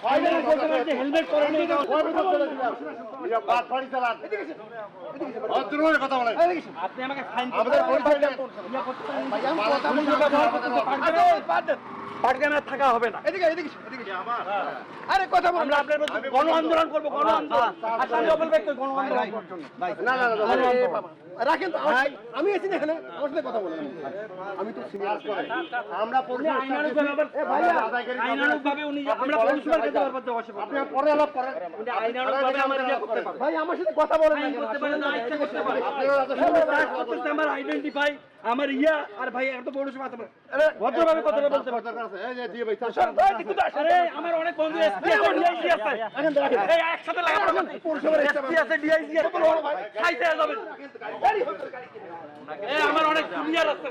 Helmet পরে নেই কথা বলেন আপনি আমাকে ফাইন আমাদের পরিচয় দেন। পাটগ্রামে থাকা হবে না। আরে কথা বল, আমরা আপনার বিরুদ্ধে গণ আন্দোলন করবো, গণ আন্দোলন। আসামি অপল ব্যক্তি গণ আন্দোলন করার জন্য। না না না আরে বাবা, রাখেন তো, আমি আছি না এখানে, আমার সাথে কথা বলেন। আমি তো সিনিয়র করে আমরা উনি আইনানুগভাবে আবার আইনানুগভাবে উনি আমরা পৌরসভার কাছে আবার বসে পড়বো। আপনি পরে আলাপ করেন। উনি আইনানুগভাবে আমার ইয়ে করতে পারে। ভাই আমার সাথে কথা বলেন না ফাইন কেন? করতে পারে না, ইচ্ছা করতে পারে। আপনারা করতেছে আমার আইডেন্টিফাই, আমার ইয়া, আর ভাই এত পৌরসভা আছে। ভদ্রভাবে কথাটা বলতে পারে। এই যে দিয়ে ভাই আরে আমার অনেক বন্ধু এসপি আছে, ডিআইজি আছে। এই একসাথে লাগাবো না। পৌরসভার এসপি আছে, ডিআইজি আছে। খাইতে যাবে। এই আমার অনেক জুনিয়র আছে।